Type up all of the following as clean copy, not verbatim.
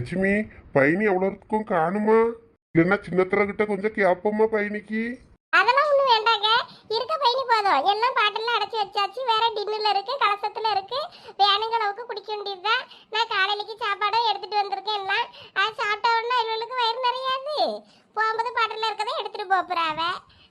லட்சுமி, பயணி அவ்வளோக்கும் காணுமா? இல்லைன்னா சின்னத்திர கிட்ட கொஞ்சம் கேப்போமா பயணிக்கு? அதெல்லாம் ஒண்ணும் வேண்டாங்க. இருக்க பயணி போதும். எல்லாம் பாட்டில்லாம் அடைச்சி வச்சாச்சு. வேற டின்னுல இருக்கு, கலசத்துல இருக்கு. வேணுங்களவுக்கு குடிக்க வேண்டியதுதான். நான் காலையிலக்கு சாப்பாடும் எடுத்துட்டு வந்திருக்கேன். எல்லாம் அது சாப்பிட்ட உடனே இவளுக்கு வயிறு நிறையாது. போகும்போது பாட்டில இருக்கதை எடுத்துட்டு போறாவ.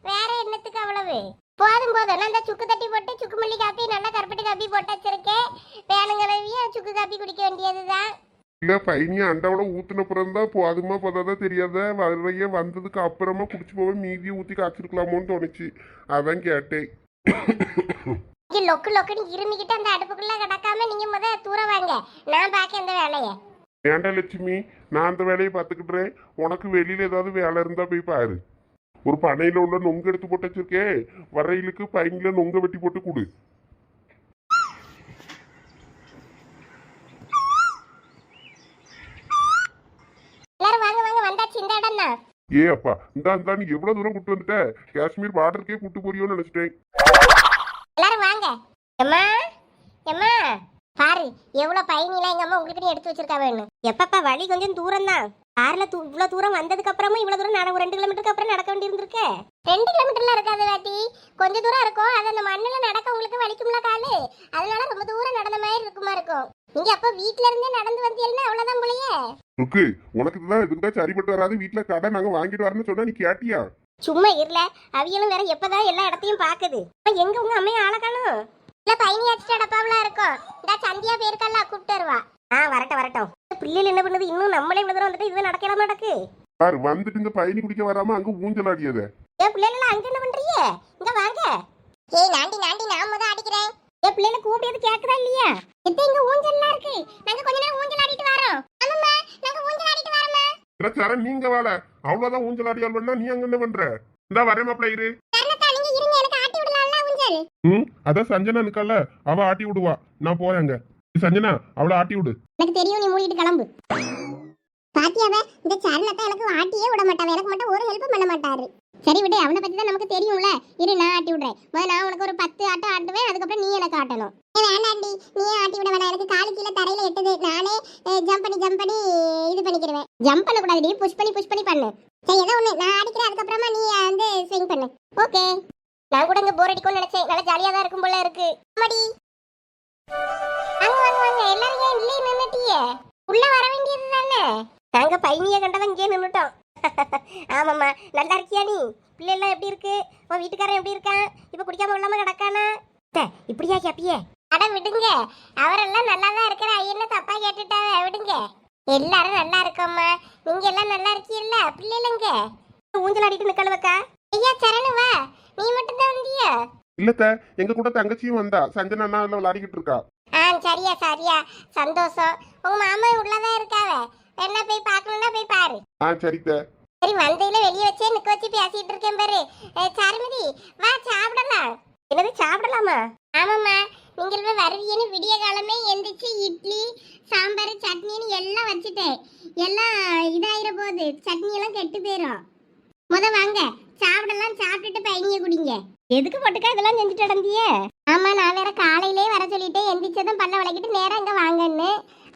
வேற என்னத்துக்கு அவ்வளவு? போதும் போதும். நான் அந்த சுக்கு தட்டி போட்டு சுக்கு மல்லி காப்பி நல்லா கருப்பட்டி காப்பி போட்டு வச்சிருக்கேன். வேணுங்களவையும் சுக்கு காப்பி குடிக்க வேண்டியதுதான். இல்ல பயணி அண்டாவோட ஊத்துன பிறந்தான் போதுமா போதாதான் தெரியாத வரைய வந்ததுக்கு அப்புறமா குடிச்சு போக மீதியை ஊத்தி காய்ச்சிருக்கலாமோன்னு தோணுச்சு. அதான் கேட்டேன். லொக்கு லொக்குன்னு இருமிக்கிட்டு அந்த அடுப்புக்குள்ள கிடக்காம நீங்க முத தூர வாங்க. நான் பாக்க இந்த வேலையை. வேண்டாம் லட்சுமி, நான் அந்த வேலையை பார்த்துக்கிட்டுறேன். உனக்கு வெளியில ஏதாவது வேலை இருந்தா போய் பாரு. ஒரு பனையில உள்ள நொங்கு எடுத்து போட்டு வச்சிருக்கேன். வரையிலுக்கு பையன்ல நொங்க வெட்டி போட்டு கொடு. எல்லாரும் வாங்க வாங்க, வந்தாச்சு இந்த இடம் தான். ஏ அப்பா, இந்த நீ எவ்வளவு தூரம் கூட்டு வந்துட்ட? காஷ்மீர் பார்டருக்கே கூட்டு போறியோன்னு நினைச்சிட்டேன். எல்லாரும் வாங்க. எம்மா எம்மா பாரு எவ்வளவு பயணிலாம் எங்க அம்மா உங்களுக்கு எடுத்து வச்சிருக்கா வேணும். எப்பப்பா வழி கொஞ்சம் தூரம் தான். கார்ல இவ்வளவு தூரம் வந்ததுக்கு அப்புறமும் இவ்வளவு தூரம் 2 கிலோமீட்டருக்கு அப்புறம் நடக்க வேண்டி இருந்திருக்கு. 2 கிலோமீட்டர்ல இருக்காது வாட்டி, கொஞ்சம் தூரம் இருக்கும். அது அந்த மண்ணுல நடக்க உங்களுக்கு வலிக்கும்ல காலு, அதனால ரொம்ப தூரம் நடந்த மாதிரி இருக்கும். நீங்க அப்ப வீட்ல இருந்தே நடந்து வந்தீங்கன்னா அவ்வளவுதான் போலயே. ருக்கு, உனக்கு இதுதான் சரிப்பட்டு வராது. வீட்டுல கடை நாங்க வாங்கிட்டு வரேன்னு சொன்னா நீ கேட்டியா? சும்மா இருல, அவியலும் வேற எப்பதான் எல்லா இடத்தையும் பாக்குது. எங்க உங்க அம்மையை ஆள காணும்? இல்ல பயணி அடிச்சுட்டு டப்பாவில இருக்கும். இந்த சந்தியா பேருக்கல்ல கூப்பிட்டு வருவா. வரட்டும். பிள்ளைகள் என்ன பண்ணுது? இன்னும் நம்மளே இவ்வளவு தூரம் வந்துட்டு இது நடக்கலாம நடக்கு. பாரு வந்துட்டு இந்த பயணி குடிக்க வராம அங்க ஊஞ்சல் ஆடியத. ஏ பிள்ளைகள அங்க என்ன பண்றீங்க? இங்க வாங்க. ஏய் நாண்டி நான் முத அடிக்கிறேன். ஏ பிள்ளைகள கூப்பிட்டது கேக்குதா இல்லையா? எத்த இங்க ஊஞ்சல்லாம் இருக்கு. நாங்க கொஞ்ச நேரம் ஊஞ்சல் ஆடிட்டு வரோம். ஆமாம்மா, நாங்க ஊஞ்சல் ஆடிட்டு வரோம்மா. சரண் நீங்க வாழ. அவ்வளவுதான் ஊஞ்சல் ஆடியால் பண்ணா நீ அங்க என்ன பண்ற? இந்தா வரேன் மாப்ள இரு. சரணத்தா நீங்க இருங்க, எனக்கு ஆட்டி விடலாம்ல ஊஞ்சல். அதான் சஞ்சனா நிக்கல, அவ ஆட்டி விடுவா. நான் போறேங்க. சஞ்சனா அவளை ஆட்டி விடு. எனக்கு தெரியும், நீ மூடிட்டு கிளம்பு. பாத்தியாவே இந்த சரணத்தா எனக்கு ஆட்டியே விட மாட்டாவே. எனக்கு மட்டும் ஒரு ஹெல்ப் பண்ண மாட்டாரு. சரி விடு, அவனை பத்தி தான் நமக்கு தெரியும்ல. இரு நான் ஆட்டி விடுறேன். நான் உனக்கு ஒரு 10 ஆட்டம் ஆட்டுவேன். அதுக்கப்புறம் நீ எனக்கு ஆட்டணும். வேண்டாண்டி, நீயே ஆட்டி விட வேணாம். எனக்கு காலு கீழே தரையில எட்டுது. நானே ஜம்ப் பண்ணி இது பண்ணிக்கிறேன். ஜம்ப் பண்ண கூடாது, புஷ் பண்ணி பண்ணு. சரி ஏதோ ஒண்ணு நான் ஆடிக்கிறேன். அதுக்கப்புறமா நீ வந்து ஸ்விங் பண்ணு. ஓகே. நான் கூட இங்க போர் அடிக்கும்னு நினைச்சேன். நல்லா ஜாலியா தான் இருக்கும் போல இருக்கு. அம்மாடி வாங்க எல்லாரும் ஏன் இல்லையே நின்னுட்டியே? உள்ள வர வேண்டியது தானே. நாங்க பயணியை கண்டவன் இங்கே நின்னுட்டோம். ஆமாம்மா, நல்லா இருக்கியா நீ? பிள்ளை எல்லாம் எப்படி இருக்கு? உன் வீட்டுக்காரன் எப்படி இருக்கான்? இப்ப குடிக்காம இல்லாம கிடக்கானா? இப்படியா கேப்பியே? அட விடுங்க, அவரெல்லாம் நல்லா தான் இருக்கிற. ஐயன்னு தப்பா கேட்டுட்டாவ, விடுங்க. எல்லாரும் நல்லா இருக்கோம்மா. நீங்க எல்லாம் நல்லா இருக்கீல்ல? பிள்ளைங்க ஊஞ்சல் ஆடிட்டு நிக்கலவக்கா. ஐயா சரணு வா, நீ மட்டும் தான் வந்தியா? இல்லத்த, எங்க கூட தங்கச்சியும் வந்தா. சஞ்சனா அண்ணா விளையாடிக்கிட்டு இருக்கா. சரியா சந்தோஷம். உங்க மாமா உள்ளதான் இருக்காவ. என்ன போய் பார்க்கணும்னா போய் பாரு. சரித்த. சரி வந்தையில வெளியே வச்சே நிக்க வச்சு பேசிட்டு இருக்கேன் பாரு. சாருமதி வா சாப்பிடலாம். என்னது சாப்பிடலாமா? ஆமாம்மா, நீங்கள் வருவியன்னு விடிய காலமே எந்திரிச்சு இட்லி சாம்பார் சட்னின்னு எல்லாம் வச்சுட்டேன். எல்லாம் இதாயிர போகுது. சட்னி எல்லாம் கெட்டு போயிடும். முத வாங்க சாப்பிடலாம். சாப்பிட்டுட்டு பயணிய குடிங்க. எதுக்கு போட்டுக்கா இதெல்லாம் செஞ்சுட்டு நடந்தியே? ஆமா, நான் வேற காலையிலே வர சொல்லிட்டு எந்திரிச்சதும் பல்ல விளக்கிட்டு நேரம் இங்க வாங்கன்னு.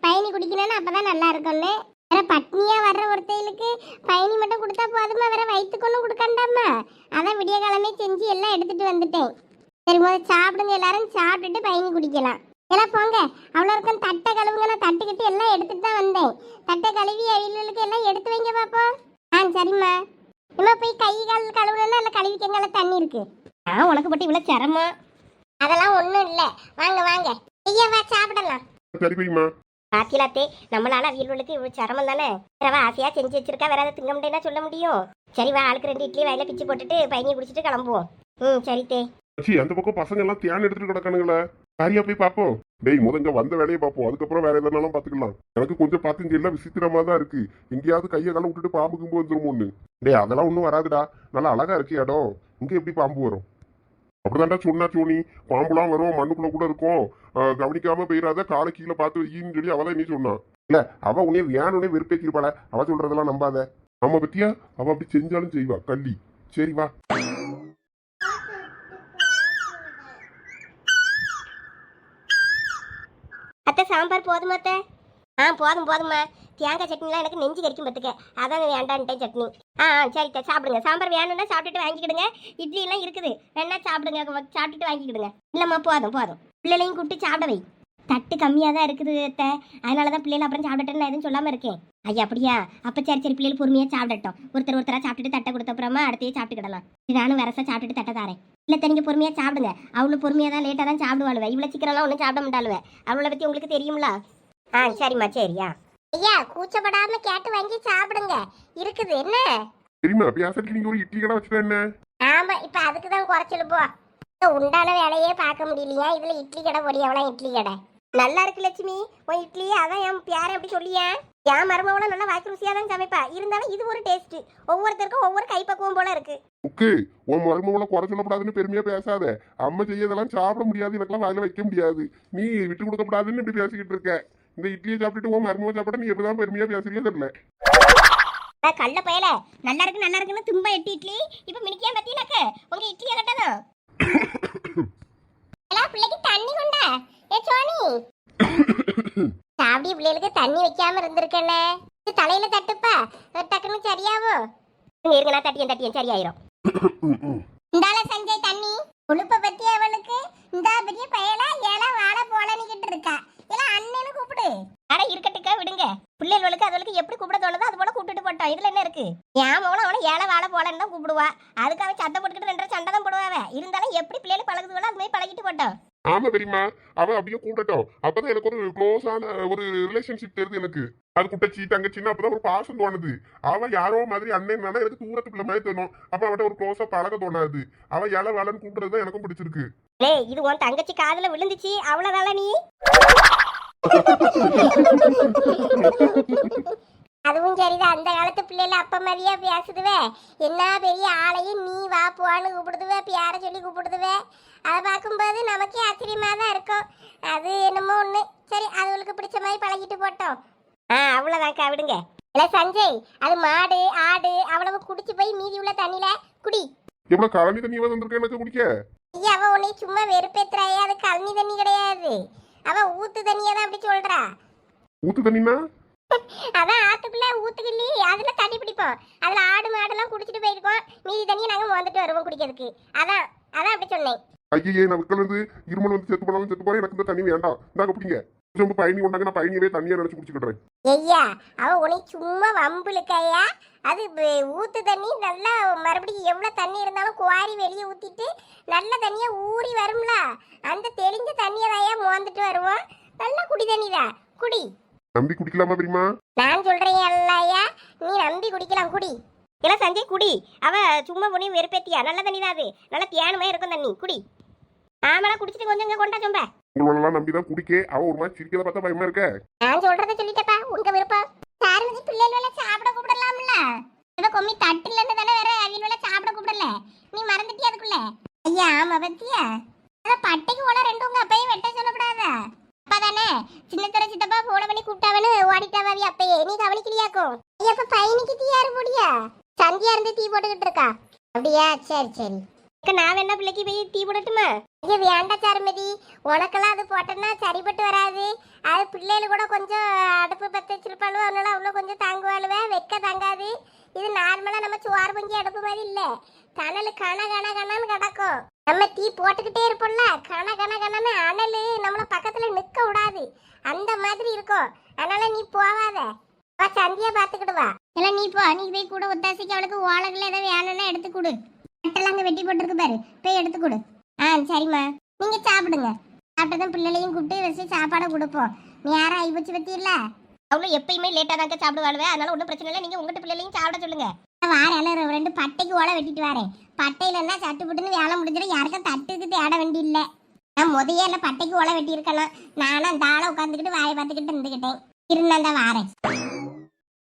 பயணி குடிக்கணும்னு அப்பதான் நல்லா இருக்கும்னு. வேற பட்னியா வர்ற ஒருத்தைகளுக்கு பயணி மட்டும் கொடுத்தா போதுமா? வேற வயிற்றுக்கொண்டு கொடுக்கண்டாமா? அதான் விடிய காலமே செஞ்சு எல்லாம் எடுத்துட்டு வந்துட்டேன். சரி முதல்ல சாப்பிடுங்க. எல்லாரும் சாப்பிட்டுட்டு பயணி குடிக்கலாம். எல்லாம் போங்க. அவ்வளோ இருக்கும். தட்டை கழுவுங்க. நான் தட்டுக்கிட்டு எல்லாம் எடுத்துட்டு தான் வந்தேன். தட்டை கழுவி அவியலுக்கு எல்லாம் எடுத்து வைங்க பாப்போம். சரிம்மா. இம்மா போய் கை கால் கழுவுனா இல்லை கழுவிக்கங்கால தண்ணி இருக்கு. உனக்கு போட்டு இவ்வளோ சிரமம். அதெல்லாம் ஒன்றும் இல்லை. வாங்க ஐயா வா சாப்பிடலாம். சரி போய்மா. பாத்திலாத்தே, நம்மளால அவியல்களுக்கு இவ்வளவு சிரமம் தானே. வேற ஆசையா செஞ்சு வச்சிருக்கா. வேற அதை திங்க முடியும்னா சொல்ல முடியும். சரி வா, ஆளுக்கு 2 இட்லி வயல பிச்சு போட்டுட்டு பயணியை குடிச்சிட்டு கிளம்புவோம். சரித்தே. அந்த பக்கம் பசங்க எல்லாம் தேன் எடுத்துட்டு கிடக்கானுங்களே. சரியா போய் பாப்போம். டேய் முதங்க வந்த வேலையை பார்ப்போம். அதுக்கப்புறம் வேற எதனாலும் பாத்துக்கலாம். எனக்கு கொஞ்சம் பாத்துங்க எல்லாம் விசித்திரமா தான் இருக்கு. எங்கேயாவது கையை காலம் விட்டுட்டு பாம்பு கும்பு வந்துரும் ஒண்ணு. டேய் அதெல்லாம் ஒண்ணும் வராதுடா. நல்லா அழகா இருக்கு இடம். இங்க எப்படி பாம்பு வரும்? அப்படிதான்டா சொன்னா சோனி. பாம்புலாம் வரும், மண்ணுக்குள்ள கூட இருக்கும். கவனிக்காம போயிடாத, காலை கீழே பார்த்து வையின்னு சொல்லி அவதான் நீ சொன்னான். இல்ல அவ உன்னைய வேணுனே வெறுப்பேற்றிருப்பாள. அவ சொல்றதெல்லாம் நம்பாத. நம்ம பத்தியா அவ அப்படி செஞ்சாலும் செய்வா கள்ளி. சரி வா. அத்தை சாம்பார் போதுமா அத்தை? போதுமா. தேங்காய் சட்னிலாம் எனக்கு நெஞ்சு கறிக்கும் பத்துக்க, அதான் வேண்டான்ட்டேன் சட்னி. சரிக்கா சாப்பிடுங்க. சாம்பார் வேணும்னா சாப்பிட்டுட்டு வாங்கிக்கிடுங்க. இட்லி எல்லாம் இருக்குது, வேணா சாப்பிடுங்க, சாப்பிட்டுட்டு வாங்கிக்கிடுங்க. இல்லம்மா போதும் போதும், பிள்ளைகளையும் கூப்பிட்டு சாப்பிட வை. தட்டு கம்மியாக தான் இருக்குது அத்தை, அதனால தான் பிள்ளைகள் அப்புறம் சாப்பிடட்டுன்னு நான் எதுவும் சொல்லாமல் இருக்கேன். ஐயா அப்படியா? அப்போ சரி சரி, பிள்ளைகள் பொறுமையாக சாப்பிடட்டும். ஒருத்தராக சாப்பிட்டுட்டு தட்டை கொடுத்த அப்புறமா அடுத்தையே சாப்பிட்டுக்கிடலாம். நானும் வரசா சாப்பிட்டுட்டு தட்டை தாரேன். இல்லை நீங்கள் பொறுமையாக சாப்பிடுங்க. அவ்வளோ பொறுமையாக தான் லேட்டாக தான் சாப்பிடுவாளுவேன். இவ்வளோ சீக்கிரம்லாம் ஒன்றும் சாப்பிட மாட்டாளுவேன். அவளை பற்றி உங்களுக்கு தெரியுங்களா? சரிம்மா சரியா. ஐயா கூச்சப்படாமல் கேட்டு வாங்கி சாப்பிடுங்க, இருக்குது என்ன தெரியுமா? பேசுறதுக்கு நீங்க ஒரு இட்லி கடை வச்சுட்டா என்ன? ஆமாம், இப்போ அதுக்கு தான் குறைச்சலுப்போ. உண்டான வேலையே பார்க்க முடியலையா, இதில் இட்லி கடை பொடியவளாம் இட்லி கடை. நல்லா இருக்கு லட்சுமி உன் இட்லி, அதான் என் பேரை அப்படி சொல்லியா. என் மருமவளும் நல்லா வாய்க்கு ருசியாக தான் சமைப்பா, இருந்தாலும் இது ஒரு டேஸ்ட். ஒவ்வொருத்தருக்கும் ஒவ்வொரு கைப்பக்குவம் போல இருக்கு. ஓகே, உன் மருமகளை குறை சொல்லப்படாதுன்னு பெருமையா பேசாத. அம்மா செய்யதெல்லாம் சாப்பிட முடியாது, எனக்கெல்லாம் வாயில வைக்க முடியாது, நீ விட்டு கொடுக்கப்படாதுன்னு இப்படி பேசிக்கிட்டு இருக்க. இந்த இட்லியை சாப்பிட்டுட்டு உன் மருமக சாப்பிட நீ எப்படிதான் பெருமையா பேசுறியோ தெரியல. கள்ள பயல, நல்லா இருக்குன்னு தும்பா 8 இட்லி இப்ப மினிக்கியா பத்தினாக்க உங்க இட்லியை கட்டணும். பிள்ளைக்கு தண்ணி கொண்டா ஏ சோனி. சாப்பிடி பிள்ளைகளுக்கு தண்ணி வைக்காம இருந்திருக்கேனே. தலையில தட்டுப்பா, டக்குன்னு சரியாவும். நான் தட்டியன் சரியாயிரும். இந்தால சஞ்சய் தண்ணி. கொழுப்ப பத்தி அவளுக்கு இந்த பெரிய பயலா ஏழா வாழ போலனிக்கிட்டு இருக்கா. எல்லாம் அண்ணனு கூப்பிடு. அட இருக்கட்டுக்கா விடுங்க. பிள்ளைகளுக்கு அதுகளுக்கு எப்படி கூப்பிட தோணுதோ அது போல கூப்பிட்டு போட்டோம். இதுல என்ன இருக்கு? என் மவளும் அவனை ஏழை வாழ போலன்னு தான் கூப்பிடுவா. அதுக்கு அவன் சத்தம் போட்டுக்கிட்டு 2 சண்டை தான் போடுவாவே. இருந்தாலும் எப்படி பிள்ளைகள் பழகுதுகளோ அது மாதிரி பழகிட்டு போட்டோம். ஆமா பெரியமா, அவ அப்படியே கூப்பிட்டோம். அப்பதான் எனக்கு ஒரு க்ளோஸான ஒரு ரிலேஷன்ஷிப் தெரியுது எனக்கு. அது குட்டச்சி தங்கச்சின்னு அப்பதான் ஒரு பாசம் தோணுது. அவ யாரோ மாதிரி அண்ணன் எனக்கு தூரத்துக்குள்ள மாதிரி தோணும். அப்ப அவட்ட ஒரு க்ளோஸா பழக தோணாது. அவ ஏழை வேலைன்னு கூப்பிடுறது எனக்கும் பிடிச்சிருக்கு. இது உன் தங்கச்சி காதுல விழுந்துச்சு அவ்வளவுதால நீ. அதுவும் சரிதான், அந்த காலத்து பிள்ளைல அப்ப மாதிரியா பேசுதுவே. என்ன பெரிய ஆளையும் நீ வா போவான்னு கூப்பிடுதுவே, பேர சொல்லி கூப்பிடுதுவே. அதை பார்க்கும்போது நமக்கே ஆச்சரியமா தான் இருக்கும். அது என்னமோ ஒண்ணு. சரி, அதுகளுக்கு பிடிச்ச மாதிரி பழகிட்டு போட்டோம். அவ்வளவுதான்க்கா விடுங்க. இல்ல சஞ்சய், அது மாடு ஆடு அவ்வளவு குடிச்சு போய் மீதி உள்ள தண்ணியில குடி. எவ்வளவு கழனி தண்ணி வந்திருக்க எனக்கு குடிக்க. ஐயா அவ உன்னை சும்மா வெறுப்பேத்துறாயே, அது கழனி தண்ணி கிடையாது. அவ ஊத்து தண்ணியை தான் அப்படி சொல்றா. ஊத்து தண்ணினா அதான் ஆத்துக்குள்ள ஊத்துக்கிள்ளி அதுல தண்ணி பிடிப்போம். அதுல ஆடு மாடெல்லாம் குடிச்சிட்டு போயிருக்கோம். மீதி தண்ணியை நாங்க வந்துட்டு வருவோம் குடிக்கிறதுக்கு. அதான் அப்படி சொன்னேன். ஐயே, நான் விற்கல இருந்து இருமல் வந்து செத்து போனாலும் செத்து போறேன். எனக்கு இந்த தண்ணி வேண்டாம். இந்தாங்க பிடிங்க. ரொம்ப பயணி கொண்டாங்க, நான் பயணியவே தண்ணியை நினைச்சு குடிச்சுக்கிட்டேன். ஐயா அவ உன்னை சும்மா வம்புலுக்கையா. அது ஊத்து தண்ணி நல்லா மறுபடியும் எவ்வளவு தண்ணி இருந்தாலும் குவாரி வெளியே ஊத்திட்டு நல்ல தண்ணியா ஊறி வரும்ல, அந்த தெளிஞ்ச தண்ணியை தான் மோந்துட்டு வருவோம். நல்ல குடி தண்ணி தான், குடி. நம்பி குடிக்கலாமா பெரியமா? நான் சொல்றேன் இல்லையா, நீ நம்பி குடிக்கலாம், குடி. இல்ல சஞ்சய் குடி. அவ சும்மா பொண்ணையும் வெறுப்பேத்தியா, நல்ல தண்ணி தான் அது, நல்ல தியானமா இருக்கும் தண்ணி, குடி. ஆமாடா குடிச்சிட்டு கொஞ்சம் இங்க கொண்டா சொம்ப. உங்களெல்லாம் நம்பிதான் குடிக்க. அவ ஒரு மாதிரி சிரிக்கிறத பார்த்தா பயமா இருக்க. நான் சொல்றத சொல்லிட்டப்பா, உங்க விருப்பம். சாருமதி பிள்ளைகள சாப்பிட கூப்பிடலாம்ல. ஏதோ கொம்மி தட்டுல இருந்து தானே வேற அவியல சாப்பிட கூப்பிடல. நீ மறந்துட்டியா அதுக்குள்ள? ஐயா ஆமா பத்தியா, அத பட்டைக்கு ஓட 2 உங்க அப்பையே வெட்ட சொல்லப்படாதா? அப்பதானே சின்னத்தர சித்தப்பா போன பண்ணி கூப்பிட்டாவனு ஓடிட்டாவாவி அப்பையே. நீ கவனிக்கலையாக்கும். ஐயா அப்ப பையனுக்கு தீ யாரு போடியா? சந்தியா இருந்து தீ போட்டுக்கிட்டு இருக்கா. அப்படியா, சரி சரி. நான் என்ன பிள்ளைக்கு போய் டீ போடட்டுமா? ஐயா வேண்டாம் சாருமதி, உனக்கெல்லாம் அது போட்டோன்னா சரிப்பட்டு வராது. அது பிள்ளைகள் கூட கொஞ்சம் அடுப்பு பற்ற வச்சிருப்பாளுவோ, அதனால அவ்வளோ கொஞ்சம் தாங்குவாளுவே, வெக்க தாங்காது. இது நார்மலாக நம்ம சோறு பொங்கி அடுப்பு மாதிரி இல்லை, கனல் கணன்னு கிடக்கும். நம்ம டீ போட்டுக்கிட்டே இருப்போம்ல, கணன்னு அனல் நம்மள பக்கத்தில் நிற்க விடாது, அந்த மாதிரி இருக்கும். அதனால நீ போவாத, சந்தியா பார்த்துக்கிடுவா. இல்லை நீ போ, நீ போய் கூட ஒத்தாசிக்கு அவளுக்கு ஓலகில் ஏதோ வேணும்னா எடுத்து கொடு. கட்டெல்லாம் அங்கே வெட்டி போட்டுருக்கு பாரு, போய் எடுத்து கொடு. சரிம்மா, நீங்க சாப்பிடுங்க. சாப்பிட்டதான் பிள்ளைகளையும் கூப்பிட்டு வச்சு சாப்பாடை கொடுப்போம். நீ யாரும் ஐ வச்சு பத்தியில்ல, அவ்வளோ எப்பயுமே லேட்டாக தாங்க சாப்பிடுவாளுவே, அதனால ஒன்றும் பிரச்சனை இல்லை. நீங்கள் உங்கள்கிட்ட பிள்ளைகளையும் சாப்பிட சொல்லுங்க. வாரம் 2 பட்டைக்கு ஓலை வெட்டிட்டு வரேன். பட்டையில என்ன சட்டு புட்டுன்னு வேலை முடிஞ்சிடும், யாருக்கும் தட்டுக்கு தேட வேண்டி இல்லை. நான் முதையே இல்லை பட்டைக்கு ஓலை வெட்டி இருக்கணும். நானும் அந்த ஆளை உட்காந்துக்கிட்டு வாயை பார்த்துக்கிட்டு இருந்துக்கிட்டேன். இருந்தா வாரேன்.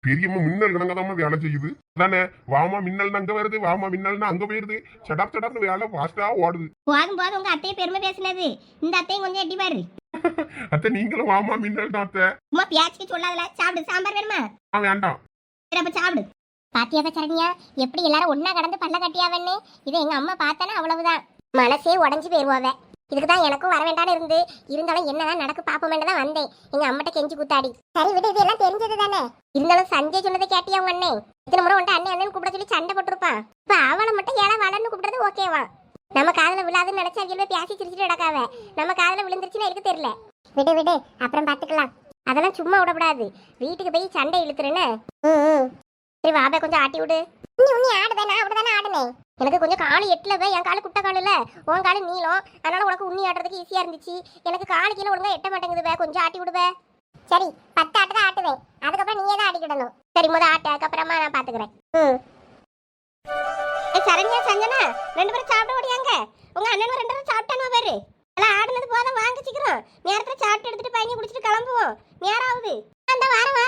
பெரியம்மா மின்னல் கணங்கதாம வேலை செய்யுது தானே. வாமா மின்னல் அங்க வருது, வாமா மின்னல்னா அங்க போயிருது. சடாப்னு வேலை ஃபாஸ்டா ஓடுது. போதும் உங்க அத்தையை பெருமை பேசினது, இந்த அத்தையும் கொஞ்சம் எட்டி பாரு. அத்தை நீங்களும் வாமா மின்னல் தான் அத்தை. சும்மா பியாச்சிக்கு சொல்லாதல. சாப்பிடு. சாம்பார் வேணுமா? வேண்டாம். சரி அப்ப சாப்பிடு. பாத்தியாத சரண்யா, எப்படி எல்லாரும் ஒன்னா கடந்து பல்ல கட்டியாவன்னு. இதை எங்க அம்மா பார்த்தானே அவ்வளவுதான், மனசே உடஞ்சு போயிருவாவ. இதுக்கு தான் எனக்கும் வர வேண்டாம்னு இருந்தாலும் என்னதான் நடக்கு பாப்போமேன்னு தான் வந்தேன். எங்க அம்மாட்ட கெஞ்சி கூத்தாடி. சரி விடு, இது எல்லாம் தெரிஞ்சது தானே. இருந்தாலும் சஞ்சய் சொன்னதை கேட்டியா உங்க அண்ணே? இத்தனை முறை உன்ட்ட அண்ணன் அண்ணன் கூப்பிட சொல்லி சண்டை போட்டுருப்பான். இப்ப அவளை மட்டும் ஏழை வளர்ந்து கூப்பிடுறது ஓகேவா? நம்ம காதுல விழாதுன்னு நினைச்சு அவியல்வே பேசி சிரிச்சுட்டு நடக்காவ. நம்ம காதுல விழுந்துருச்சுன்னு எனக்கு தெரியல. விடு விடு, அப்புறம் பாத்துக்கலாம். அதெல்லாம் சும்மா விடக்கூடாது. வீட்டுக்கு போய் சண்டை இழுத்துருன்னு. சரி வாபே, கொஞ்சம் ஆட்டி விடு. நீ ஆடுவே, நான் அப்படிதானே ஆடுனேன். எனக்கு கொஞ்சம் காலு எட்டலவே, என் காலு குட்டை காலு இல்ல, உன் காலு நீளம். அதனால உனக்கு உண்ணி ஆடுறதுக்கு ஈஸியா இருந்துச்சு. எனக்கு காலு கீழே ஒழுங்கா எட்ட மாட்டேங்குதுவே, கொஞ்சம் ஆட்டி விடுவே. சரி 10 ஆட்டு தான் ஆட்டுவேன், அதுக்கப்புறம் நீயே தான் ஆடிக்கிடணும். சரி முத ஆட்டு, அதுக்கப்புறமா நான் பாத்துக்கிறேன். சரண்யா சஞ்சனா 2 பேரும் சாப்பிட ஓடியாங்க. உங்க அண்ணன் 2 பேரும் சாப்பிட்டானு பாரு. எல்லாம் ஆடுனது போதும், வாங்க சீக்கிரம். நேரத்துல சாப்பிட்டு எடுத்துட்டு பையன் குடிச்சிட்டு கிளம்புவோம். நேரம் ஆகுது. அந்த வாரம்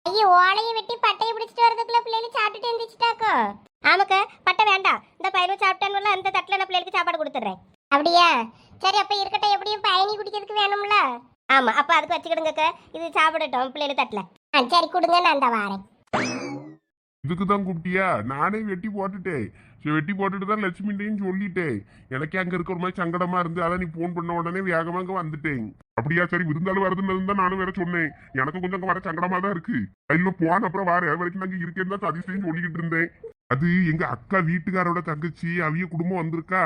ஐயோ, ஓலையை வெட்டி பட்டையை பிடிச்சிட்டு வரதுக்குள்ள பிள்ளைகள் சாப்பிட்டுட்டு இருந்துச்சுட்டாக்கோ. ஆமாக்கா, பட்டை வேண்டாம். இந்த பையனும் சாப்பிட்டானுல, அந்த தட்டுல நான் பிள்ளைகளுக்கு சாப்பாடு கொடுத்துட்றேன். அப்படியா? சரி, அப்ப இருக்கட்டும். எப்படியும் பயணி குடிக்கிறதுக்கு வேணும்ல. ஆமா, அப்ப அதுக்கு வச்சுக்கிடுங்கக்கா. இது சாப்பிடட்டும் பிள்ளைகள் தட்டுல. சரி கொடுங்க, நான் அந்த வாரேன். இதுக்கு தான் கூப்பிட்டியா? நானே வெட்டி போட்டுட்டேன். சரி, வெட்டி போட்டுட்டு தான் லட்சுமிண்டையும் சொல்லிட்டேன். எனக்கே அங்க இருக்க ஒரு மாதிரி சங்கடமா இருந்து அதான் நீ போன் பண்ண உடனே வேகமா அங்க வந்துட்டேன். அப்படியா? சரி, விருந்தாலும் வருதுன்னு தான் நானும் வேற சொன்னேன். எனக்கு கொஞ்சம் அங்க வர சங்கடமா தான் இருக்கு. இன்னும் போன அப்புறம் வார வரைக்கும் நாங்க இருக்கேன்னு தான் சதீஷையும் சொல்லிக்கிட்டு இருந்தேன். அது எங்க அக்கா வீட்டுக்காரோட தங்கச்சி, அவிய குடும்பம் வந்திருக்கா.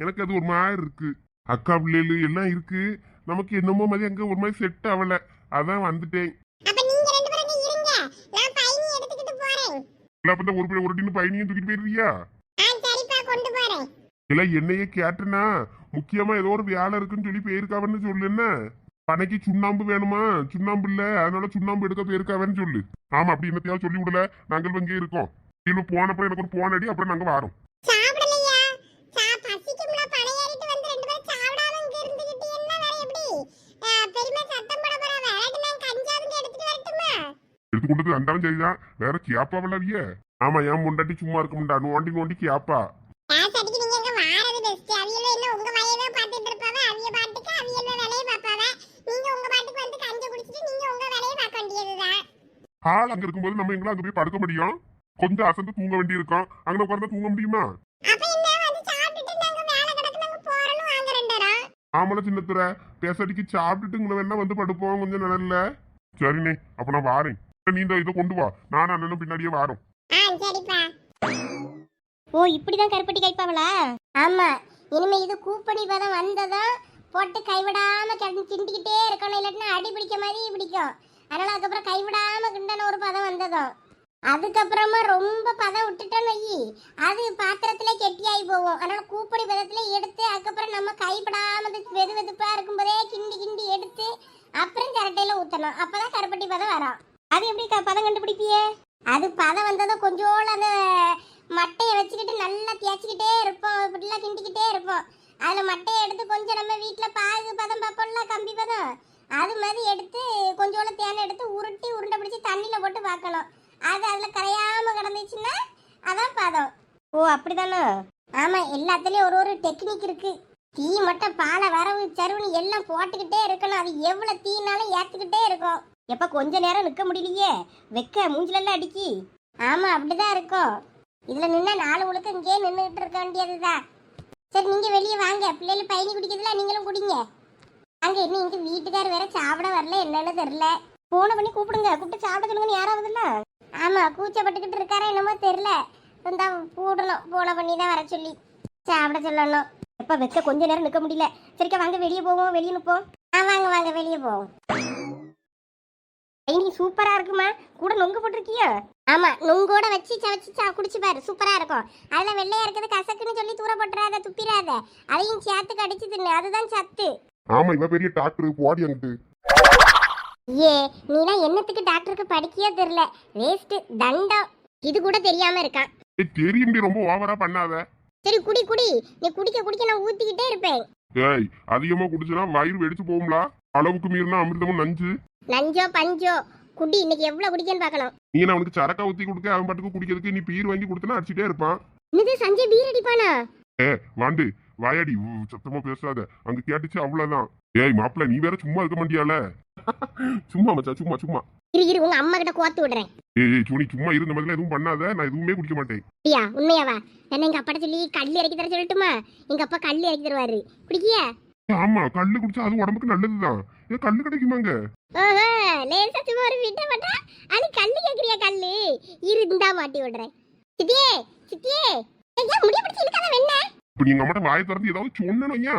எனக்கு அது ஒரு மாதிரி இருக்கு. அக்கா பிள்ளைகள் எல்லாம் இருக்கு. நமக்கு என்னமோ மாதிரி அங்க ஒரு மாதிரி செட் ஆகல. அதான் வந்துட்டேன். ஒரு பிள்ளை ஒரு டின்னு பையனையும் தூக்கிட்டு போயிருவியா? இல்ல, என்னையே கேட்டனா முக்கியமா ஏதோ ஒரு வேலை இருக்குன்னு சொல்லி போயிருக்காவன்னு சொல்லு. என்ன பனைக்கு சுண்ணாம்பு வேணுமா? சுண்ணாம்பு இல்ல, அதனால சுண்ணாம்பு எடுக்க போயிருக்காவன்னு சொல்லு. ஆமா, அப்படி என்னத்தையாவது சொல்லி விடல. நாங்கள் இங்கே இருக்கோம். இன்னும் போனப்ப எனக்கு ஒரு போன் அடி, அப்புறம் நாங்க வாரோம். எடுத்து கொண்டு வந்தாலும் சரிதான். வேற கேப்பா விளவிய? ஆமா, என் முண்டாட்டி சும்மா இருக்க முண்டா, நோண்டி நோண்டி கேப்பா. ஆள் அங்க இருக்கும்போது நம்ம எங்களை அங்க போய் படுக்க முடியும்? கொஞ்சம் அசந்து தூங்க வேண்டி இருக்கும். அங்க உட்கார்ந்தா தூங்க முடியுமா? ஆமல சின்னத்துற பேசடிக்கு சாப்பிட்டுட்டு இங்க வேணா வந்து படுப்போம் கொஞ்சம் நிழல்ல. சரிண்ணே, அப்ப நான் வாரேன். நீ இந்த இதை கொண்டு வா, நானும் அண்ணனும் பின்னாடியே வாரோம். ஓ, இப்படிதான் கருப்பட்டி கைப்பாவளா? ஆமா, இனிமே இது கூப்படி பதம் வந்ததா போட்டு கைவிடாம கிண்டிக்கிட்டே இருக்கணும். இல்லாட்டினா அடி பிடிக்க மாதிரி பிடிக்கும். அதனால அதுக்கப்புறம் கைவிடாம கிண்டன ஒரு பதம் வந்ததும், அதுக்கப்புறமா ரொம்ப பதம் விட்டுட்டோன்னு வை, அது பாத்திரத்துல கெட்டியாகி போகும். அதனால கூப்படி பதத்துல எடுத்து அதுக்கப்புறம் நம்ம கைப்படாம வெது வெதுப்பா இருக்கும்போதே கிண்டி கிண்டி எடுத்து அப்புறம் கரட்டையில ஊத்தணும். அப்பதான் கருப்பட்டி பதம் வரும். அது எப்படி பதம் கண்டுபிடிப்பியே? அது பதம் வந்ததும் கொஞ்சோடு அந்த மட்டையை வச்சுக்கிட்டு நல்லா தேய்ச்சிக்கிட்டே இருப்போம். இப்படிலாம் கிண்டிக்கிட்டே இருப்போம். அதில் மட்டையை எடுத்து கொஞ்சம் நம்ம வீட்டில் பாகு பதம் பார்ப்போம்ல, கம்பி பதம், அது மாதிரி எடுத்து கொஞ்சோட தேனை எடுத்து உருட்டி உருண்டை பிடிச்சி தண்ணியில் போட்டு பார்க்கணும். அது அதில் கரையாமல் கிடந்துச்சுன்னா அதான் பதம். ஓ, அப்படிதானே? ஆமாம், எல்லாத்துலேயும் ஒரு ஒரு டெக்னிக் இருக்குது. தீ மட்டும் பாலை வரவு சருவுன்னு எல்லாம் போட்டுக்கிட்டே இருக்கணும். அது எவ்வளோ தீனாலும் ஏற்றுக்கிட்டே இருக்கும். எப்போ கொஞ்ச நேரம் நிற்க முடியலையே, வெக்க மூஞ்சிலெல்லாம் அடிக்கி. ஆமாம், அப்படிதான் இருக்கும். இதில் நின்னா 4 உழுக்க இங்கேயே நின்றுக்கிட்டு இருக்க வேண்டியதுதான். சரி, நீங்கள் வெளியே வாங்க. பிள்ளைகள் பயணி குடிக்கிறதுல நீங்களும் குடிங்க. அங்கே இன்னும் எங்கள் வீட்டுக்கார் வேற சாப்பிட வரல, என்னன்னு தெரில. ஃபோனை பண்ணி கூப்பிடுங்க, கூப்பிட்டு சாப்பிட சொல்லுங்கன்னு யாராவதுல்ல. ஆமாம், கூச்சப்பட்டுக்கிட்டு இருக்காரா என்னமோ தெரில. இந்த கூடணும், ஃபோனை பண்ணி தான் வர சொல்லி சாப்பிட சொல்லணும். எப்போ வெக்க கொஞ்ச நேரம் நிற்க முடியல. சரிக்கா வாங்க, வெளியே போவோம். வெளியே நிற்போம். வாங்க வாங்க, வெளியே போவோம். நீ சூப்பரா இருக்குமா? கூட நொங்கு போட்டிருக்கியா? ஆமா, நொங்கோட வச்சு சவச்சு குடிச்சு பாரு, சூப்பரா இருக்கும். அதுல வெள்ளையா இருக்குது கசக்குன்னு சொல்லி தூர போட்டுறாத, துப்பிடாத. அதையும் சேர்த்து கடிச்சு தின்னு, அதுதான் சத்து. ஆமா, இவ பெரிய டாக்டர் போடி அங்கிட்டு. ஏ, நீலாம் என்னத்துக்கு டாக்டருக்கு படிக்கையே தெரியல, வேஸ்ட், தண்டம். இது கூட தெரியாம இருக்கான். தெரியும், ரொம்ப ஓவரா பண்ணாத. சரி குடி குடி. நீ குடிக்க நான் ஊத்திக்கிட்டே இருப்பேன். ஏய், அதிகமா குடிச்சனா வயிறு வெடிச்சு போகும்ல. அளவுக்கு மீறினா அமிர்தமும் நஞ்சு. நஞ்சோ பஞ்சோ குடி. இன்னைக்கு எவ்வளவு குடிக்கன்னு பார்க்கலாம். நீ அவனுக்கு சரக்கா ஊத்தி கொடுக்க, அவன் பாட்டுக்கு குடிக்கிறதுக்கு நீ பீர் வாங்கி கொடுத்தனா அடிச்சிட்டே இருப்பான். இன்னது சஞ்சய் பீர் அடிப்பானா? வாண்டு வாயாடி, சத்தமா பேசாத. அங்க கேட்டுச்சு அவ்வளவுதான். ஏய் மாப்பிள்ள, நீ வேற சும்மா இருக்க மாட்டியால? சும்மா மச்சா, சும்மா சும்மா இரு, உங்க அம்மா கிட்ட கோத்து விடுறேன். ஏய் சுனி, சும்மா இருந்த மாதிரி எதுவும் பண்ணாத. நான் எதுவுமே குடிக்க மாட்டேன். ஐயா, உண்மையாவா? என்ன எங்க அப்பாட்ட சொல்லி கல்லு இறக்கி தர சொல்லட்டுமா? எங்க அப்பா கல்லு இறக்கி தருவாரு, குடிக்கியா? ஆமா, கல்லு குடிச்சா அது உடம்புக்கு நல்லதுதான். ஏன் கல்லு கிடைக்குமாங்க? ஓஹோ, லேசா சும்மா ஒரு விட்ட மாட்டா. அது கல்லு கேக்குறியா? கல்லு இருந்தா மாட்டி விடுறேன். சித்தியே, சித்தியே, ஐயா முடிய பிடிச்சி இழுக்காத வெண்ண. இப்ப நீங்க அம்மாட்ட வாயை திறந்து ஏதாவது சொன்னீங்க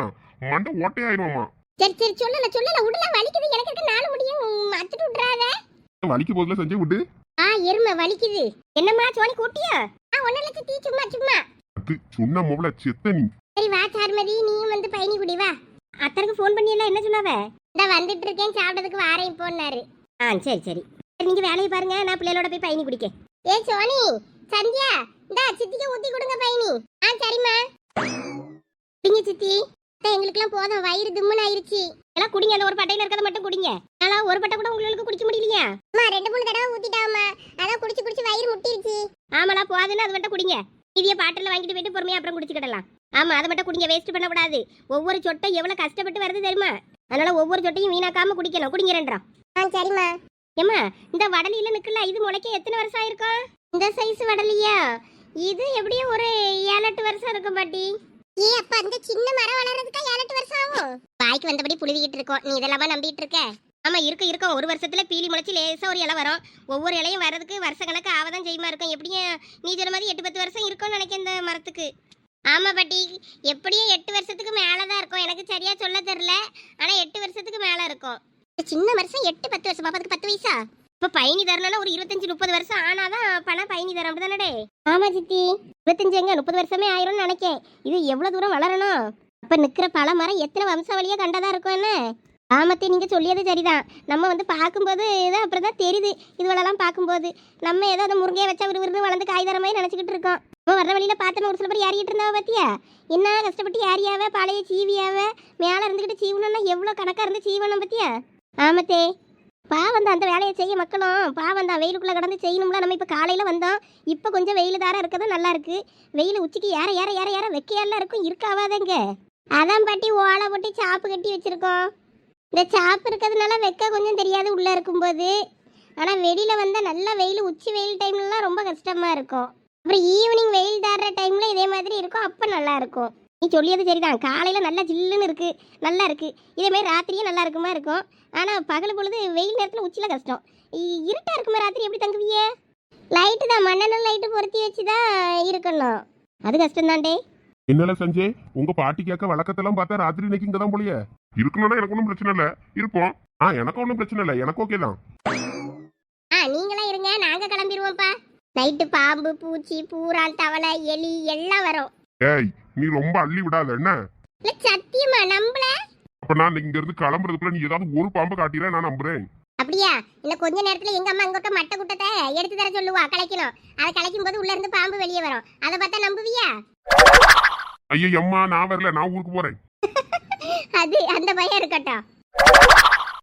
மண்டை ஓட்டையாயிருமாமா. சரி சரி, சொல்லல உடல வலிக்குது. எனக்கு இருக்க நாலு முடியும் அத்துட்டு விட்டுறாத. வலிக்க போதுல செஞ்சு விட்டு. எருமை வலிக்குது. என்னம்மா சோனி கூட்டியா? ஒண்ணுல சித்தி, சும்மா சும்மா. அது சொன்ன மொபைல செத்த நீ. சரி வா சாருமதி, நீயும் வந்து பயணி குடி வா. அத்தருக்கு ஃபோன் பண்ணியெல்லாம் என்ன சொன்னாவ? இந்த வந்துட்டு இருக்கேன், சாப்பிட்டதுக்கு வாரேன் போனாரு. சரி சரி, நீங்க வேலையை பாருங்க, நான் பிள்ளைகளோட போய் பயணி குடிக்க. ஏ சோனி, சந்தியா, இந்த சித்திக்கு ஊத்தி கொடுங்க பயணி. சரிம்மா. குடிங்க சித்தி. எங்களுக்குலாம் போதும், வயிறு திம்முன்னு ஆயிருச்சு. எல்லாம் குடிங்க, அந்த ஒரு பட்டையில இருக்கிறத மட்டும் குடிங்க. நல்லா ஒரு பட்டை கூட உங்களுக்கு குடிக்க முடியலையா? அம்மா 2-3 தடவை ஊத்திட்டாமா, அதான் குடிச்சு குடிச்சு வயிறு முட்டிருச்சு. ஆமாடா, போதுன்னு அது மட்டும் குடிங்க. இதைய பாட்டில் வாங்கிட்டு போயிட்டு பொறுமையா அப்புறம் குடிச்சுக்கிடலாம். ஆமா, அதை மட்டும் குடிங்க, வேஸ்ட் பண்ணக்கூடாது. ஒவ்வொரு சொட்டும் எவ்வளவு கஷ்டப்பட்டு வருது தெரியுமா? அதனால ஒவ்வொரு சொட்டையும் வீணாக்காம குடிக்கணும். குடிங்க 2. சரிம்மா. ஏம்மா, இந்த வடலியில நிக்கல, இது முளைக்க எத்தனை வருஷம் ஆயிருக்கும்? இந்த சைஸ் வடலியா? இது எப்படியும் ஒரு 7-8 வருஷம் இருக்கும் பாட்டி. அப்ப அந்த சின்ன மரம் வளர்றதுக்கு 7-8 வருஷம் ஆகும். வாய்க்கு வந்தபடி புழுவிக்கிட்டு இருக்கோம், நீ இதெல்லாமா நம்பிட்டு இருக்க? ஆமா, இருக்கும். ஒரு வருஷத்துல பீலி முளைச்சி லேசா ஒரு இலை வரும். ஒவ்வொரு இலையும் வர்றதுக்கு வருஷ கணக்கு ஆவதான் செய்யுமா இருக்கும். எப்படியும் நீ சொன்ன மாதிரி 8-10 வருஷம் இருக்கும்னு நினைக்கிறேன் இந்த மரத்துக்கு. ஆமா பாட்டி, எப்படியும் 8 வருஷத்துக்கு மேலதான் இருக்கும். எனக்கு சரியா சொல்ல தெரியல, ஆனா 8 வருஷத்துக்கு மேல இருக்கும். சின்ன வருஷம் 8-10 வருஷம், அதுக்கு 10 வயசா? இப்ப பயணி தரணும்னா ஒரு 25-30 வருஷம் ஆனாதான் பணம் பயணி தரம், அப்படிதானே? ஆமா சித்தி, 25 எங்க 30 வருஷமே ஆயிரும்னு நினைக்கேன். இது எவ்வளவு தூரம் வளரணும்? அப்ப நிக்கிற பல மரம் எத்தனை வம்சாவளியா கண்டதா இருக்கும் என்ன? ஆமத்தை நீங்க சொல்லியது சரிதான். நம்ம வந்து பார்க்கும்போது தான் அப்படிதான் தெரியுது. இதுவெல்லாம் பார்க்கும்போது நம்ம ஏதோ அந்த முருங்கையை வச்சா விறுவிறுன்னு வளர்ந்து காய் தர மாதிரி நினைச்சுக்கிட்டு இருக்கோம். நம்ம வர்ற வழியில பார்த்தோம், ஒரு சில பேர் ஏறிக்கிட்டு இருந்தாவ பாத்தியா? என்ன கஷ்டப்பட்டு ஏரியாவ பழைய சீவியாவ மேல இருந்துகிட்டு சீவனம்னா எவ்வளவு கணக்கா இருந்து சீவனம் பத்தியா? ஆமத்தே, பாவம் தான் அந்த வேலையை செய்ய மக்களும். பாவம் தான், வெயிலுக்குள்ள கடந்து செய்யணும்ல. நம்ம இப்ப காலையில வந்தோம், இப்ப கொஞ்சம் வெயில் தார இருக்கதான் நல்லா இருக்கு. வெயில் உச்சிக்கு ஏற ஏற ஏற ஏற வெக்கையெல்லாம் இருக்கும், இருக்காவாதங்க. அதான் பாட்டி ஓலை போட்டு சாப்பு கட்டி வச்சிருக்கோம். இந்த சாப்பு இருக்கிறதுனால வெக்க கொஞ்சம் தெரியாது உள்ள இருக்கும்போது. ஆனால் வெளியில் வந்தால் நல்லா வெயில், உச்சி வெயில் டைம்லலாம் ரொம்ப கஷ்டமாக இருக்கும். அப்புறம் ஈவினிங் வெயில் தாடுற டைமில் இதே மாதிரி இருக்கும், அப்போ நல்லா இருக்கும். நீ சொல்லியது சரிதான், காலையில் நல்லா ஜில்லுன்னு இருக்குது, நல்லா இருக்குது. இதேமாதிரி ராத்திரியும் நல்லா இருக்குமா இருக்கும். ஆனால் பகல் பொழுது வெயில் நேரத்தில் உச்சியில் கஷ்டம். இருட்டாக இருக்குமா ராத்திரி, எப்படி தங்குவிய? லைட்டு தான், மண்ணெண்ணெய் லைட்டு பொருத்தி வச்சு தான் இருக்கணும். அது கஷ்டம்தான்டே. என்னல சஞ்சய், உங்க பாட்டி கேட்க வழக்கத்தெல்லாம் பார்த்தா ராத்திரி இன்னைக்கு இங்க தான் போலியே. இருக்கணும்னா எனக்கு ஒன்றும் பிரச்சனை இல்லை, இருப்போம். எனக்கு ஒன்றும் பிரச்சனை இல்லை, எனக்கு ஓகே தான். நீங்களாம் இருங்க, நாங்க கிளம்பிடுவோம்ப்பா. நைட்டு பாம்பு, பூச்சி, பூரான், தவளை, எலி எல்லாம் வரும். ஏய், நீ ரொம்ப அள்ளி விடாத என்ன? இல்ல சத்தியமா நம்பல. அப்ப நான் இங்க இருந்து கிளம்புறதுக்குள்ள நீ ஏதாவது ஒரு பாம்பு காட்டிற, நான் நம்புறேன். அப்படியா? இன்னும் கொஞ்ச நேரத்துல எங்க அம்மா அங்க மட்டை குட்டத்தை எடுத்து தர சொல்லுவா, கலைக்கணும். அதை கலைக்கும் போது உள்ள இருந்து பாம்பு வெளியே வரும், அதை பார்த்தா நம்புவியா? ஐயோ அம்மா, நான் வரல, நான் ஊருக்கு போறேன். அது அந்த பயம் இருக்கட்டும்.